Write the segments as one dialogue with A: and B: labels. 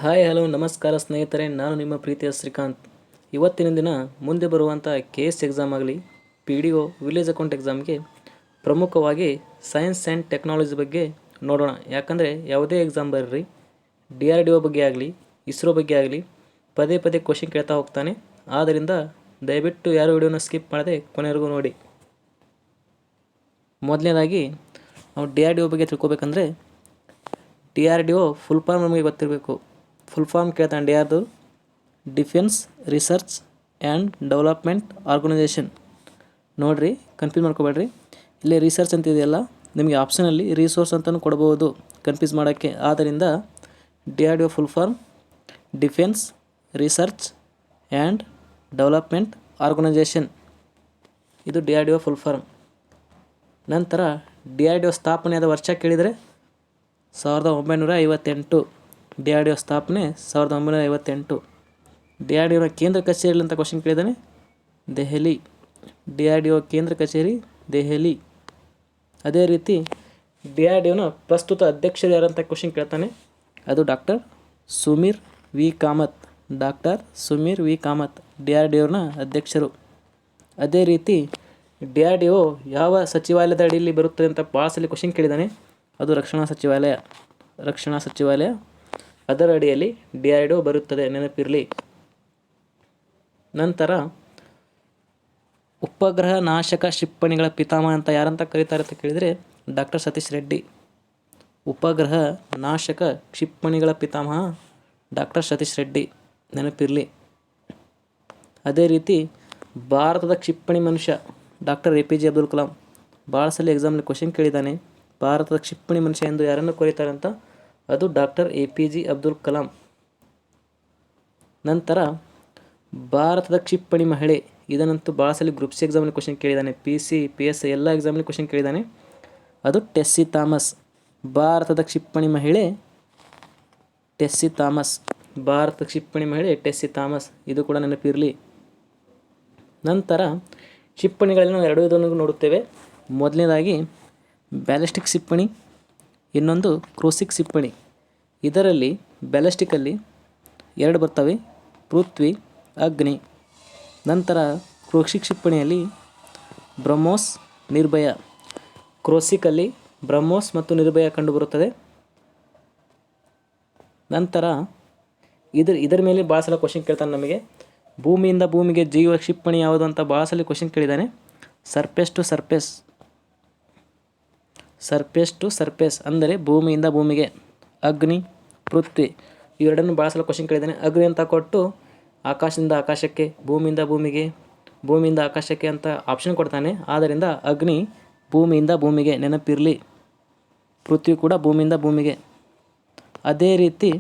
A: Hi hello ನಮಸ್ಕಾರ ಸ್ನೇಹಿತರೆ, ನಾನು ನಿಮ್ಮ ಪ್ರೀತಿಯ ಶ್ರೀಕಾಂತ್. ಇವತ್ತಿನ ದಿನ ಮುಂದೆ ಬರುವಂಥ KS ಎಕ್ಸಾಮ್ ಆಗಲಿ, PDO ವಿಲೇಜ್ ಅಕೌಂಟ್ ಎಕ್ಸಾಮ್ಗೆ ಪ್ರಮುಖವಾಗಿ ಸೈನ್ಸ್ ಆ್ಯಂಡ್ ಟೆಕ್ನಾಲಜಿ ಬಗ್ಗೆ ನೋಡೋಣ. ಯಾಕಂದರೆ ಯಾವುದೇ ಎಕ್ಸಾಮ್ ಬರ್ರಿ, DRDO ಬಗ್ಗೆ ಆಗಲಿ, ಇಸ್ರೋ ಬಗ್ಗೆ ಆಗಲಿ ಪದೇ ಪದೇ ಕ್ವಶನ್ ಕೇಳ್ತಾ ಹೋಗ್ತಾನೆ. ಆದ್ದರಿಂದ ದಯವಿಟ್ಟು ಯಾರು ವಿಡಿಯೋನ ಸ್ಕಿಪ್ ಮಾಡದೆ ಕೊನೆವರೆಗೂ ನೋಡಿ. ಮೊದಲನೇದಾಗಿ ನಾವು DRDO ಬಗ್ಗೆ ತಿಳ್ಕೊಬೇಕಂದ್ರೆ DRDO ಫುಲ್ ಫಾರ್ಮ್ ನಮಗೆ ಗೊತ್ತಿರಬೇಕು. ಫುಲ್ ಫಾರ್ಮ್ ಕೇಳ್ತಾನೆ ಯಾರ್ದು? Defence research and development organisation. ನೋಡಿರಿ, ಕನ್ಫ್ಯೂಸ್ ಮಾಡ್ಕೋಬೇಡ್ರಿ. ಇಲ್ಲಿ ರಿಸರ್ಚ್ ಅಂತ ಇದೆಯಲ್ಲ, ನಿಮಗೆ ಆಪ್ಷನಲ್ಲಿ ರಿಸೋರ್ಸ್ ಅಂತಲೂ ಕೊಡ್ಬೋದು ಕನ್ಫ್ಯೂಸ್ ಮಾಡೋಕ್ಕೆ. ಆದ್ದರಿಂದ DRDO full form defence research and development organisation. ಇದು DRDO ಫುಲ್ ಫಾರ್ಮ್. ನಂತರ DRDO ಸ್ಥಾಪನೆಯಾದ ವರ್ಷ ಕೇಳಿದರೆ 1958. DRDO ಸ್ಥಾಪನೆ 1958. DRDOನ ಕೇಂದ್ರ ಕಚೇರಿ ಅಂತ ಕ್ವಶನ್ ಕೇಳಿದ್ದಾನೆ, ದೆಹಲಿ. DRDO ಕೇಂದ್ರ ಕಚೇರಿ ದೆಹಲಿ. ಅದೇ ರೀತಿ DRDOನ ಪ್ರಸ್ತುತ ಅಧ್ಯಕ್ಷರು ಯಾರಂತ ಕ್ವಶನ್ ಕೇಳ್ತಾನೆ, ಅದು doctor Samir V Kamat. Doctor Samir V Kamat DRDOನ ಅಧ್ಯಕ್ಷರು. ಅದೇ ರೀತಿ DRDO ಯಾವ ಸಚಿವಾಲಯದ ಅಡಿಯಲ್ಲಿ ಬರುತ್ತದೆ ಅಂತ ಭಾಳ ಸಲ ಕ್ವಶನ್ ಕೇಳಿದ್ದಾನೆ, ಅದು ರಕ್ಷಣಾ ಸಚಿವಾಲಯ. ಅದರ ಅಡಿಯಲ್ಲಿ DRDO ಬರುತ್ತದೆ, ನೆನಪಿರಲಿ. ನಂತರ ಉಪಗ್ರಹ ನಾಶಕ ಕ್ಷಿಪಣಿಗಳ ಪಿತಾಮಹ ಅಂತ ಯಾರಂತ ಕರೀತಾರೆ ಅಂತ ಕೇಳಿದರೆ ಡಾಕ್ಟರ್ ಸತೀಶ್ ರೆಡ್ಡಿ. ಉಪಗ್ರಹ ನಾಶಕ ಕ್ಷಿಪಣಿಗಳ ಪಿತಾಮಹ ಡಾಕ್ಟರ್ ಸತೀಶ್ ರೆಡ್ಡಿ, ನೆನಪಿರಲಿ. ಅದೇ ರೀತಿ ಭಾರತದ ಕ್ಷಿಪಣಿ ಮನುಷ್ಯ ಡಾಕ್ಟರ್ APJ ಅಬ್ದುಲ್ ಕಲಾಂ. ಭಾಳ ಸಲ ಎಕ್ಸಾಮ್ನಲ್ಲಿ ಕ್ವಶನ್ ಕೇಳಿದ್ದಾನೆ, ಭಾರತದ ಕ್ಷಿಪಣಿ ಮನುಷ್ಯ ಎಂದು ಯಾರನ್ನು ಕರೀತಾರೆ ಅಂತ, ಅದು ಡಾಕ್ಟರ್ APJ ಅಬ್ದುಲ್ ಕಲಾಂ. ನಂತರ ಭಾರತದ ಕ್ಷಿಪಣಿ ಮಹಿಳೆ, ಇದನ್ನಂತೂ ಭಾಳ ಸಲ ಗ್ರೂಪ್ ಸಿ ಎಕ್ಸಾಮಲ್ಲಿ ಕ್ವಶನ್ ಕೇಳಿದ್ದಾನೆ, PC PSI ಎಲ್ಲ ಎಕ್ಸಾಮಲ್ಲಿ ಕ್ವಶನ್ ಕೇಳಿದ್ದಾನೆ, ಅದು ಟೆಸ್ಸಿ ಥಾಮಸ್. ಭಾರತದ ಕ್ಷಿಪಣಿ ಮಹಿಳೆ ಟೆಸ್ಸಿ ಥಾಮಸ್. ಭಾರತದ ಕ್ಷಿಪಣಿ ಮಹಿಳೆ ಟೆಸ್ಸಿ ಥಾಮಸ್, ಇದು ಕೂಡ ನೆನಪಿರಲಿ. ನಂತರ ಕ್ಷಿಪಣಿಗಳಲ್ಲಿ ನಾವು ಎರಡು ಇದನ್ನು ನೋಡುತ್ತೇವೆ. ಮೊದಲನೇದಾಗಿ ಬ್ಯಾಲಿಸ್ಟಿಕ್ ಕ್ಷಿಪಣಿ, ಇನ್ನೊಂದು ಕ್ರೂಸಿಕ್ ಕ್ಷಿಪಣಿ. ಇದರಲ್ಲಿ ಬ್ಯಾಲಿಸ್ಟಿಕಲ್ಲಿ ಎರಡು ಬರ್ತವೆ, ಪೃಥ್ವಿ, ಅಗ್ನಿ. ನಂತರ ಕ್ರೂಸಿಕ್ ಕ್ಷಿಪಣಿಯಲ್ಲಿ ಬ್ರಹ್ಮೋಸ್, ನಿರ್ಭಯ. ಕ್ರೂಸಿಕಲ್ಲಿ ಬ್ರಹ್ಮೋಸ್ ಮತ್ತು ನಿರ್ಭಯ ಕಂಡುಬರುತ್ತದೆ. ನಂತರ ಇದರ ಮೇಲೆ ಭಾಳ ಸಲ ಕ್ವಶನ್ ಕೇಳ್ತಾನೆ ನಮಗೆ, ಭೂಮಿಯಿಂದ ಭೂಮಿಗೆ ಜೀವ ಕ್ಷಿಪಣಿ ಯಾವುದು ಅಂತ ಭಾಳ ಸಲ ಕ್ವಶನ್ ಕೇಳಿದ್ದಾನೆ, surface to surface. Surface to surface ಅಂದರೆ ಭೂಮಿಯಿಂದ ಭೂಮಿಗೆ. ಅಗ್ನಿ, ಪೃಥ್ವಿ ಇವೆರಡನ್ನು ಭಾಳ ಸಲ ಕ್ವಶನ್ ಕೇಳಿದ್ದಾನೆ. ಅಗ್ನಿ ಅಂತ ಕೊಟ್ಟು ಆಕಾಶದಿಂದ ಆಕಾಶಕ್ಕೆ, ಭೂಮಿಯಿಂದ ಭೂಮಿಗೆ, ಭೂಮಿಯಿಂದ ಆಕಾಶಕ್ಕೆ ಅಂತ ಆಪ್ಷನ್ ಕೊಡ್ತಾನೆ. ಆದ್ದರಿಂದ ಅಗ್ನಿ ಭೂಮಿಯಿಂದ ಭೂಮಿಗೆ, ನೆನಪಿರಲಿ. ಪೃಥ್ವಿ ಕೂಡ ಭೂಮಿಯಿಂದ ಭೂಮಿಗೆ. ಅದೇ ರೀತಿ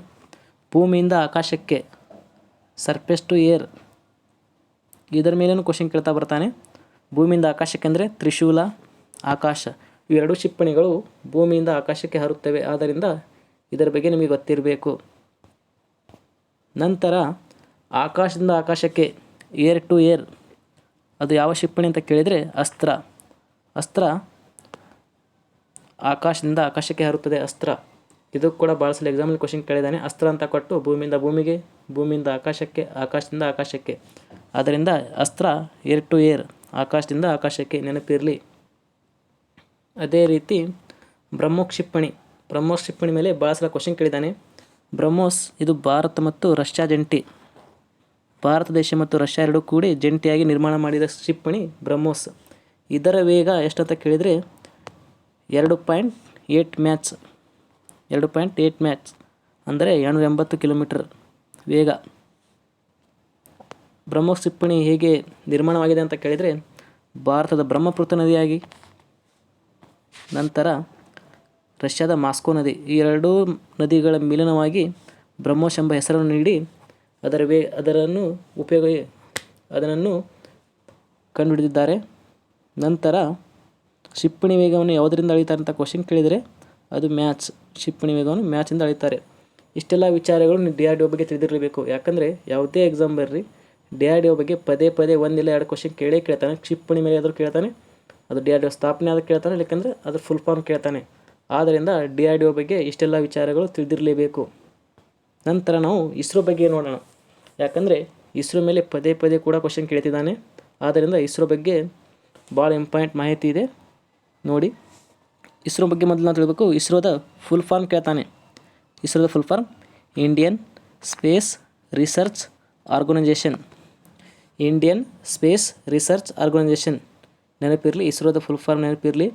A: ಭೂಮಿಯಿಂದ ಆಕಾಶಕ್ಕೆ ಸರ್ಫೇಸ್ ಟು ಏರ್, ಇದರ ಮೇಲೇನು ಕ್ವಶನ್ ಕೇಳ್ತಾ ಬರ್ತಾನೆ. ಭೂಮಿಯಿಂದ ಆಕಾಶಕ್ಕೆ ಅಂದರೆ ತ್ರಿಶೂಲ, ಆಕಾಶ. ಇವೆರಡು ಕ್ಷಿಪಣಿಗಳು ಭೂಮಿಯಿಂದ ಆಕಾಶಕ್ಕೆ ಹಾರುತ್ತವೆ. ಆದ್ದರಿಂದ ಇದರ ಬಗ್ಗೆ ನಿಮಗೆ ಗೊತ್ತಿರಬೇಕು. ನಂತರ ಆಕಾಶದಿಂದ ಆಕಾಶಕ್ಕೆ, ಏರ್ ಟು ಏರ್, ಅದು ಯಾವ ಕ್ಷಿಪಣಿ ಅಂತ ಕೇಳಿದರೆ ಅಸ್ತ್ರ. ಅಸ್ತ್ರ ಆಕಾಶದಿಂದ ಆಕಾಶಕ್ಕೆ ಹಾರುತ್ತದೆ, ಅಸ್ತ್ರ. ಇದು ಕೂಡ ಭಾಳ ಸಲ ಎಕ್ಸಾಮಲ್ಲಿ ಕ್ವಶನ್ ಕೇಳಿದ್ದಾನೆ. ಅಸ್ತ್ರ ಅಂತ ಕೊಟ್ಟು ಭೂಮಿಯಿಂದ ಭೂಮಿಗೆ, ಭೂಮಿಯಿಂದ ಆಕಾಶಕ್ಕೆ, ಆಕಾಶದಿಂದ ಆಕಾಶಕ್ಕೆ. ಆದ್ದರಿಂದ ಅಸ್ತ್ರ ಏರ್ ಟು ಏರ್, ಆಕಾಶದಿಂದ ಆಕಾಶಕ್ಕೆ, ನೆನಪಿರಲಿ. ಅದೇ ರೀತಿ ಬ್ರಹ್ಮೋಸ್ ಕ್ಷಿಪಣಿ. ಬ್ರಹ್ಮೋಸ್ ಕ್ಷಿಪಣಿ ಮೇಲೆ ಭಾಳ ಸಲ ಕ್ವಶನ್ ಕೇಳಿದ್ದಾನೆ. ಬ್ರಹ್ಮೋಸ್ ಇದು ಭಾರತ ಮತ್ತು ರಷ್ಯಾ ಜಂಟಿ. ಭಾರತ ದೇಶ ಮತ್ತು ರಷ್ಯಾ ಎರಡೂ ಕೂಡಿ ಜಂಟಿಯಾಗಿ ನಿರ್ಮಾಣ ಮಾಡಿದ ಕ್ಷಿಪಣಿ ಬ್ರಹ್ಮೋಸ್. ಇದರ ವೇಗ ಎಷ್ಟಂತ ಕೇಳಿದರೆ 2.8 ಮ್ಯಾಚ್. 2.8 ಮ್ಯಾಚ್ ಅಂದರೆ 280 ಕಿಲೋಮೀಟರ್ ವೇಗ. ಬ್ರಹ್ಮೋಸ್ ಕ್ಷಿಪಣಿ ಹೇಗೆ ನಿರ್ಮಾಣವಾಗಿದೆ ಅಂತ ಕೇಳಿದರೆ ಭಾರತದ ಬ್ರಹ್ಮಪುತ್ರ ನದಿಯಾಗಿ, ನಂತರ ರಷ್ಯಾದ ಮಾಸ್ಕೋ ನದಿ, ಈ ಎರಡೂ ನದಿಗಳ ಮಿಲನವಾಗಿ ಬ್ರಹ್ಮೋಸ್ ಎಂಬ ಹೆಸರನ್ನು ನೀಡಿ ಅದನ್ನು ಕಂಡುಹಿಡಿದಿದ್ದಾರೆ. ನಂತರ ಕ್ಷಿಪಣಿ ವೇಗವನ್ನು ಯಾವುದರಿಂದ ಅಳಿತಾರೆ ಅಂತ ಕ್ವಶನ್ ಕೇಳಿದರೆ ಅದು ಮ್ಯಾಚ್. ಕ್ಷಿಪಣಿ ವೇಗವನ್ನು ಮ್ಯಾಚಿಂದ ಅಳಿತಾರೆ. ಇಷ್ಟೆಲ್ಲ ವಿಚಾರಗಳು ನೀವು DRDO ಬಗ್ಗೆ ತಿಳಿದಿರಲೇಬೇಕು. ಯಾಕಂದರೆ ಯಾವುದೇ ಎಕ್ಸಾಮ್ ಬರ್ರಿ, DRDO ಬಗ್ಗೆ ಪದೇ ಪದೇ ಒಂದಿಲ್ಲ ಎರಡು ಕ್ವಶನ್ ಕೇಳ್ತಾನೆ. ಕ್ಷಿಪಣಿ ಮೇಲೆ ಯಾದರೂ ಕೇಳ್ತಾನೆ, ಅದು DRDO ಸ್ಥಾಪನೆ ಆದರೂ ಕೇಳ್ತಾನೆ, ಯಾಕಂದರೆ ಅದ್ರ ಫುಲ್ ಫಾರ್ಮ್ ಕೇಳ್ತಾನೆ. ಆದ್ದರಿಂದ DRDO ಬಗ್ಗೆ ಇಷ್ಟೆಲ್ಲ ವಿಚಾರಗಳು ತಿಳಿದಿರಲೇಬೇಕು. ನಂತರ ನಾವು ಇಸ್ರೋ ಬಗ್ಗೆ ನೋಡೋಣ. ಯಾಕಂದರೆ ಇಸ್ರೋ ಮೇಲೆ ಪದೇ ಪದೇ ಕೂಡ ಕ್ವಶನ್ ಕೇಳ್ತಿದ್ದಾನೆ. ಆದ್ದರಿಂದ ಇಸ್ರೋ ಬಗ್ಗೆ ಭಾಳ ಇಂಪಾರ್ಟೆಂಟ್ ಮಾಹಿತಿ ಇದೆ ನೋಡಿ. ಇಸ್ರೋ ಬಗ್ಗೆ ಮೊದಲು ನಾವು ತಿಳಬೇಕು. ಇಸ್ರೋದ ಫುಲ್ ಫಾರ್ಮ್ ಕೇಳ್ತಾನೆ. ಇಸ್ರೋದ full form Indian space research organisation. Indian space research organisation ನೆನಪಿರಲಿ, ಇಸ್ರೋದ ಫುಲ್ ಫಾರ್ಮ್ ನೆನಪಿರಲಿ.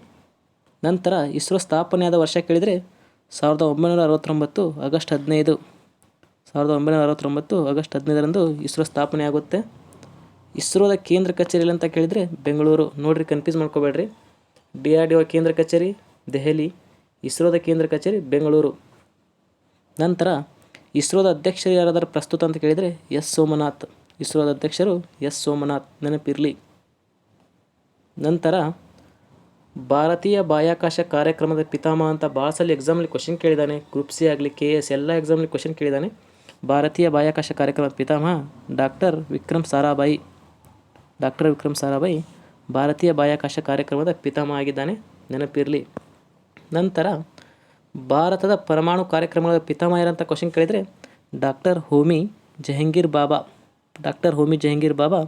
A: ನಂತರ ಇಸ್ರೋ ಸ್ಥಾಪನೆಯಾದ ವರ್ಷ ಕೇಳಿದರೆ 1969 ಆಗಸ್ಟ್ 15. 1969 ಆಗಸ್ಟ್ 15ರಂದು ಇಸ್ರೋ ಸ್ಥಾಪನೆ ಆಗುತ್ತೆ. ಇಸ್ರೋದ ಕೇಂದ್ರ ಕಚೇರಿ ಅಂತ ಕೇಳಿದರೆ ಬೆಂಗಳೂರು. ನೋಡಿರಿ, ಕನ್ಫ್ಯೂಸ್ ಮಾಡ್ಕೋಬೇಡ್ರಿ. DRDO ಕೇಂದ್ರ ಕಚೇರಿ ದೆಹಲಿ, ಇಸ್ರೋದ ಕೇಂದ್ರ ಕಚೇರಿ ಬೆಂಗಳೂರು. ನಂತರ ಇಸ್ರೋದ ಅಧ್ಯಕ್ಷರು ಯಾರಾದರೂ ಪ್ರಸ್ತುತ ಅಂತ ಕೇಳಿದರೆ ಎಸ್ ಸೋಮನಾಥ್. ಇಸ್ರೋದ ಅಧ್ಯಕ್ಷರು ಎಸ್ ಸೋಮನಾಥ್ ನೆನಪಿರಲಿ. ನಂತರ ಭಾರತೀಯ ಬಾಹ್ಯಾಕಾಶ ಕಾರ್ಯಕ್ರಮದ ಪಿತಾಮಹ ಅಂತ ಭಾಳ ಸಲ ಎಕ್ಸಾಮಲ್ಲಿ ಕ್ವಶನ್ ಕೇಳಿದ್ದಾನೆ. ಗ್ರೂಪ್ ಸಿ ಆಗಲಿ KS ಎಲ್ಲ ಎಕ್ಸಾಮಲ್ಲಿ ಕ್ವಶನ್ ಕೇಳಿದ್ದಾನೆ. ಭಾರತೀಯ ಬಾಹ್ಯಾಕಾಶ ಕಾರ್ಯಕ್ರಮದ ಪಿತಾಮಹ ಡಾಕ್ಟರ್ ವಿಕ್ರಮ್ ಸಾರಾಭಾಯಿ. ಡಾಕ್ಟರ್ ವಿಕ್ರಮ್ ಸಾರಾಭಾಯಿ ಭಾರತೀಯ ಬಾಹ್ಯಾಕಾಶ ಕಾರ್ಯಕ್ರಮದ ಪಿತಾಮಹ ಆಗಿದ್ದಾನೆ, ನೆನಪಿರಲಿ. ನಂತರ ಭಾರತದ ಪರಮಾಣು ಕಾರ್ಯಕ್ರಮದ ಪಿತಾಮಹ ಯಾರಂತ ಕ್ವಶನ್ ಕೇಳಿದರೆ ಡಾಕ್ಟರ್ ಹೋಮಿ ಜಹಂಗೀರ್ ಬಾಬಾ. ಡಾಕ್ಟರ್ ಹೋಮಿ ಜಹಂಗೀರ್ ಬಾಬಾ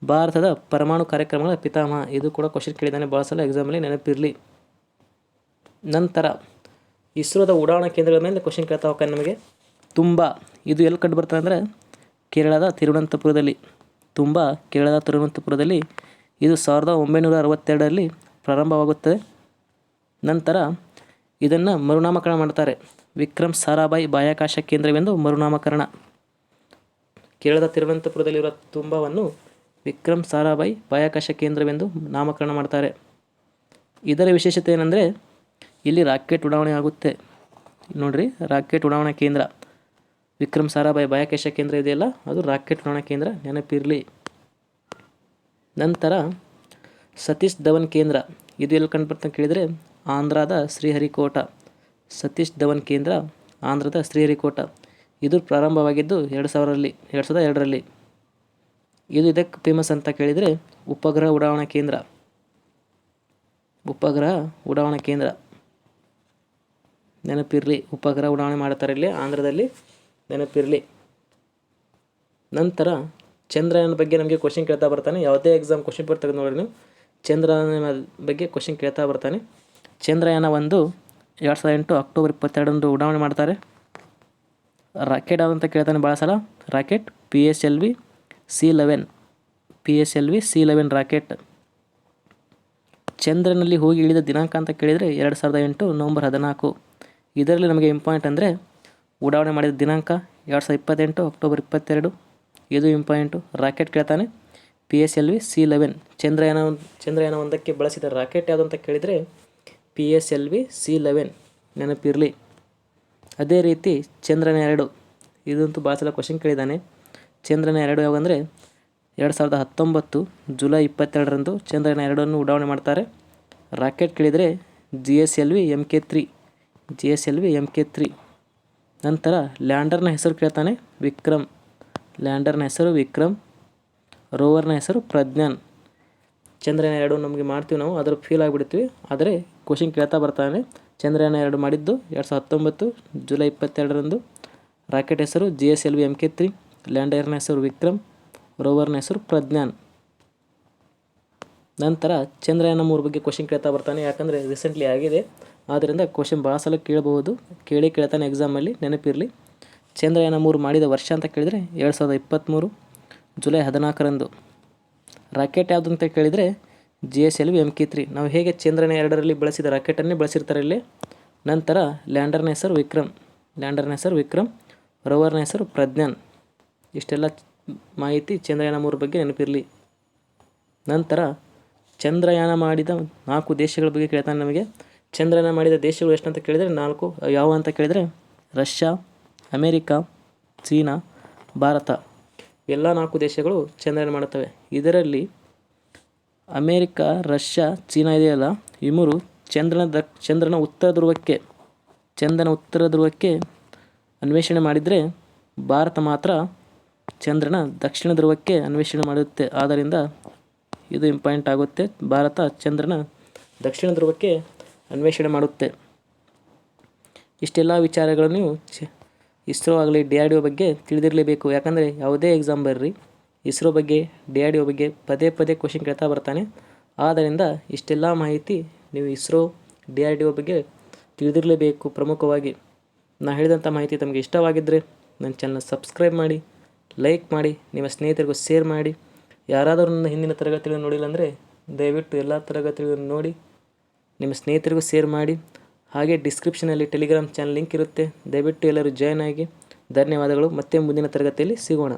A: ಭಾರತದ ಪರಮಾಣು ಕಾರ್ಯಕ್ರಮಗಳ ಪಿತಾಮಹ. ಇದು ಕೂಡ ಕ್ವಶನ್ ಕೇಳಿದ್ದಾನೆ ಭಾಳ ಸಲ ಎಕ್ಸಾಮಲ್ಲಿ, ನೆನಪಿರಲಿ. ನಂತರ ಇಸ್ರೋದ ಉಡಾವಣಾ ಕೇಂದ್ರಗಳ ಮೇಲೆ ಕ್ವಶನ್ ಕೇಳ್ತಾ ಹೋಗ್ತಾನೆ ನಮಗೆ. ತುಂಬಾ ಇದು ಎಲ್ಲಿ ಕಂಡು ಬರ್ತದೆ ಅಂದರೆ ಕೇರಳದ ತಿರುವನಂತಪುರದಲ್ಲಿ. ತುಂಬಾ ಕೇರಳದ ತಿರುವನಂತಪುರದಲ್ಲಿ. ಇದು 1962ರಲ್ಲಿ ಪ್ರಾರಂಭವಾಗುತ್ತದೆ. ನಂತರ ಇದನ್ನು ಮರುನಾಮಕರಣ ಮಾಡ್ತಾರೆ. ವಿಕ್ರಮ್ ಸಾರಾಭಾಯಿ ಬಾಹ್ಯಾಕಾಶ ಕೇಂದ್ರವೆಂದು ಮರುನಾಮಕರಣ. ಕೇರಳದ ತಿರುವನಂತಪುರದಲ್ಲಿರುವ ತುಂಬಾವನ್ನು ವಿಕ್ರಮ್ ಸಾರಾಭಾಯಿ ಬಾಹ್ಯಾಕಾಶ ಕೇಂದ್ರವೆಂದು ನಾಮಕರಣ ಮಾಡ್ತಾರೆ. ಇದರ ವಿಶೇಷತೆ ಏನಂದರೆ ಇಲ್ಲಿ ರಾಕೆಟ್ ಉಡಾವಣೆ ಆಗುತ್ತೆ. ನೋಡಿರಿ, ರಾಕೆಟ್ ಉಡಾವಣಾ ಕೇಂದ್ರ. ವಿಕ್ರಮ್ ಸಾರಾಭಾಯಿ ಬಾಹ್ಯಾಕಾಶ ಕೇಂದ್ರ ಇದೆಯಲ್ಲ, ಅದು ರಾಕೆಟ್ ಉಡಾವಣಾ ಕೇಂದ್ರ, ನೆನಪಿರಲಿ. ನಂತರ ಸತೀಶ್ ಧವನ್ ಕೇಂದ್ರ. ಇದು ಎಲ್ಲಿ ಕಂಡುಬರ್ತಂತ ಕೇಳಿದರೆ ಆಂಧ್ರದ ಶ್ರೀಹರಿಕೋಟ. ಸತೀಶ್ ಧವನ್ ಕೇಂದ್ರ ಆಂಧ್ರದ ಶ್ರೀಹರಿಕೋಟ. ಇದು ಪ್ರಾರಂಭವಾಗಿದ್ದು 2002ರಲ್ಲಿ. ಇದು ಇದಕ್ಕೆ ಫೇಮಸ್ ಅಂತ ಕೇಳಿದರೆ ಉಪಗ್ರಹ ಉಡಾವಣಾ ಕೇಂದ್ರ. ಉಪಗ್ರಹ ಉಡಾವಣಾ ಕೇಂದ್ರ ನೆನಪಿರಲಿ. ಉಪಗ್ರಹ ಉಡಾವಣೆ ಮಾಡ್ತಾರೆ ಇಲ್ಲಿ ಆಂಧ್ರದಲ್ಲಿ, ನೆನಪಿರಲಿ. ನಂತರ ಚಂದ್ರಯಾನ ಬಗ್ಗೆ ನಮಗೆ ಕ್ವಶನ್ ಕೇಳ್ತಾ ಬರ್ತಾನೆ. ಯಾವುದೇ ಎಕ್ಸಾಮ್ ಕ್ವಶನ್ ಪೇಪರ್ ತೆಗೆದು ನೋಡಿ ನೀವು, ಚಂದ್ರಯಾನ ಬಗ್ಗೆ ಕ್ವಶನ್ ಕೇಳ್ತಾ ಬರ್ತಾನೆ. ಚಂದ್ರಯಾನ 1 2008 ಅಕ್ಟೋಬರ್ 22ರಂದು ಉಡಾವಣೆ ಮಾಡ್ತಾರೆ. ರಾಕೆಟ್ ಯಾವುದಂತ ಕೇಳ್ತಾನೆ ಭಾಳ ಸಲ. Rocket PSLV C-11. PSLV C-11 rocket. ಚಂದ್ರನಲ್ಲಿ ಹೋಗಿ ಇಳಿದ ದಿನಾಂಕ ಅಂತ ಕೇಳಿದರೆ 2008 ನವಂಬರ್ 14. ಇದರಲ್ಲಿ ನಮಗೆ ಇಂಪಾರ್ಟೆಂಟ್ ಅಂದರೆ ಉಡಾವಣೆ ಮಾಡಿದ ದಿನಾಂಕ 2028 ಅಕ್ಟೋಬರ್ 22. ಇದು ಇಂಪಾರ್ಟೆಂಟು. ರಾಕೆಟ್ ಕೇಳ್ತಾನೆ PSLV C-11. ಚಂದ್ರಯಾನ 1ಕ್ಕೆ ಬಳಸಿದ ರಾಕೆಟ್ ಯಾವುದು ಅಂತ ಕೇಳಿದರೆ PSLV C-11, ನೆನಪಿರಲಿ. ಅದೇ ರೀತಿ ಚಂದ್ರಯಾನ 2. ಇದಂತೂ ಭಾಳ ಸಲ ಕ್ವಶನ್ ಕೇಳಿದ್ದಾನೆ. ಚಂದ್ರಯಾನ 2 ಯಾವಾಗಂದರೆ 2019 ಜುಲೈ 22ರಂದು ಚಂದ್ರಯಾನ 2ಅನ್ನು ಉಡಾವಣೆ ಮಾಡ್ತಾರೆ. ರಾಕೆಟ್ ಕೇಳಿದರೆ GSLV MK3. GSLV MK3. ನಂತರ ಲ್ಯಾಂಡರ್ನ ಹೆಸರು ಕೇಳ್ತಾನೆ ವಿಕ್ರಮ್. ಲ್ಯಾಂಡರ್ನ ಹೆಸರು ವಿಕ್ರಮ್. ರೋವರ್ನ ಹೆಸರು ಪ್ರಜ್ಞಾನ್. ಚಂದ್ರಯಾನ 2 ನಮಗೆ ಮಾಡ್ತೀವಿ ನಾವು, ಅದರ ಫೇಲ್ ಆಗಿಬಿಡ್ತೀವಿ. ಆದರೆ ಕ್ವಶನ್ ಕೇಳ್ತಾ ಬರ್ತಾನೆ. ಚಂದ್ರಯಾನ 2 ಮಾಡಿದ್ದು 2019 ಜುಲೈ 22ರಂದು. ರಾಕೆಟ್ ಹೆಸರು GSLV MK3. ಲ್ಯಾಂಡರ್ನ ಹೆಸರು ವಿಕ್ರಮ್. ರೋವರ್ನ ಹೆಸರು ಪ್ರಜ್ಞಾನ್. ನಂತರ ಚಂದ್ರಯಾನ 3 ಬಗ್ಗೆ ಕ್ವಶನ್ ಕೇಳ್ತಾ ಬರ್ತಾನೆ. ಯಾಕಂದರೆ ರೀಸೆಂಟ್ಲಿ ಆಗಿದೆ, ಆದ್ದರಿಂದ ಕ್ವಶನ್ ಭಾಳ ಸಲ ಕೇಳಬಹುದು. ಕೇಳ್ತಾನೆ ಎಕ್ಸಾಮಲ್ಲಿ, ನೆನಪಿರಲಿ. ಚಂದ್ರಯಾನ 3 ಮಾಡಿದ ವರ್ಷ ಅಂತ ಕೇಳಿದರೆ 2023 ಜುಲೈ 14ರಂದು. ರಾಕೆಟ್ ಯಾವುದು ಅಂತ ಕೇಳಿದರೆ GSLV MK3. ನಾವು ಹೇಗೆ ಚಂದ್ರಯಾನ 2ರಲ್ಲಿ ಬಳಸಿದ ರಾಕೆಟನ್ನೇ ಬಳಸಿರ್ತಾರೆ ಇಲ್ಲಿ. ನಂತರ ಲ್ಯಾಂಡರ್ನ ಹೆಸರು ವಿಕ್ರಮ್. ಲ್ಯಾಂಡರ್ನ ಹೆಸರು ವಿಕ್ರಮ್. ರೋವರ್ನ ಹೆಸರು ಪ್ರಜ್ಞಾನ್. ಇಷ್ಟೆಲ್ಲ ಮಾಹಿತಿ ಚಂದ್ರಯಾನ 3 ಬಗ್ಗೆ ನೆನಪಿರಲಿ. ನಂತರ ಚಂದ್ರಯಾನ ಮಾಡಿದ 4 ದೇಶಗಳ ಬಗ್ಗೆ ಕೇಳ್ತಾನೆ ನಮಗೆ. ಚಂದ್ರಯಾನ ಮಾಡಿದ ದೇಶಗಳು ಎಷ್ಟಂತ ಕೇಳಿದರೆ 4. ಯಾವ ಅಂತ ಕೇಳಿದರೆ ರಷ್ಯಾ, ಅಮೇರಿಕಾ, ಚೀನಾ, ಭಾರತ. ಎಲ್ಲ 4 ದೇಶಗಳು ಚಂದ್ರಯಾನ ಮಾಡುತ್ತವೆ. ಇದರಲ್ಲಿ ಅಮೇರಿಕಾ, ರಷ್ಯಾ, ಚೀನಾ ಇದೆಯಲ್ಲ, ಇವರು ಚಂದ್ರನ ಉತ್ತರ ಧ್ರುವಕ್ಕೆ ಅನ್ವೇಷಣೆ ಮಾಡಿದರೆ ಭಾರತ ಮಾತ್ರ ಚಂದ್ರನ ದಕ್ಷಿಣ ಧ್ರುವಕ್ಕೆ ಅನ್ವೇಷಣೆ ಮಾಡುತ್ತೆ. ಆದ್ದರಿಂದ ಇದು ಇಂಪಾರ್ಟೆಂಟ್ ಆಗುತ್ತೆ. ಭಾರತ ಚಂದ್ರನ ದಕ್ಷಿಣ ಧ್ರುವಕ್ಕೆ ಅನ್ವೇಷಣೆ ಮಾಡುತ್ತೆ. ಇಷ್ಟೆಲ್ಲ ವಿಚಾರಗಳನ್ನು ನೀವು ಇಸ್ರೋ ಆಗಲಿ DRDO ಬಗ್ಗೆ ತಿಳಿದಿರಲೇಬೇಕು. ಯಾಕಂದರೆ ಯಾವುದೇ ಎಕ್ಸಾಮ್ ಬರ್ರಿ ಇಸ್ರೋ ಬಗ್ಗೆ DRDO ಬಗ್ಗೆ ಪದೇ ಪದೇ ಕ್ವಶನ್ ಕೇಳ್ತಾ ಬರ್ತಾನೆ. ಆದ್ದರಿಂದ ಇಷ್ಟೆಲ್ಲ ಮಾಹಿತಿ ನೀವು ಇಸ್ರೋ DRDO ಬಗ್ಗೆ ತಿಳಿದಿರಲೇಬೇಕು. ಪ್ರಮುಖವಾಗಿ ನಾನು ಹೇಳಿದಂಥ ಮಾಹಿತಿ ತಮಗೆ ಇಷ್ಟವಾಗಿದ್ದರೆ ನನ್ನ ಚಾನಲ್ ಸಬ್ಸ್ಕ್ರೈಬ್ ಮಾಡಿ, ಲೈಕ್ ಮಾಡಿ, ನಿಮ್ಮ ಸ್ನೇಹಿತರಿಗೂ ಶೇರ್ ಮಾಡಿ. ಯಾರಾದರೂ ನನ್ನ ಹಿಂದಿನ ತರಗತಿಗಳನ್ನು ನೋಡಿಲ್ಲ ಅಂದರೆ ದಯವಿಟ್ಟು ಎಲ್ಲ ತರಗತಿಗಳನ್ನು ನೋಡಿ ನಿಮ್ಮ ಸ್ನೇಹಿತರಿಗೂ ಶೇರ್ ಮಾಡಿ. ಹಾಗೆ ಡಿಸ್ಕ್ರಿಪ್ಷನಲ್ಲಿ ಟೆಲಿಗ್ರಾಮ್ ಚಾನಲ್ ಲಿಂಕ್ ಇರುತ್ತೆ, ದಯವಿಟ್ಟು ಎಲ್ಲರೂ ಜಾಯ್ನ್ ಆಗಿ. ಧನ್ಯವಾದಗಳು. ಮತ್ತೆ ಮುಂದಿನ ತರಗತಿಯಲ್ಲಿ ಸಿಗೋಣ.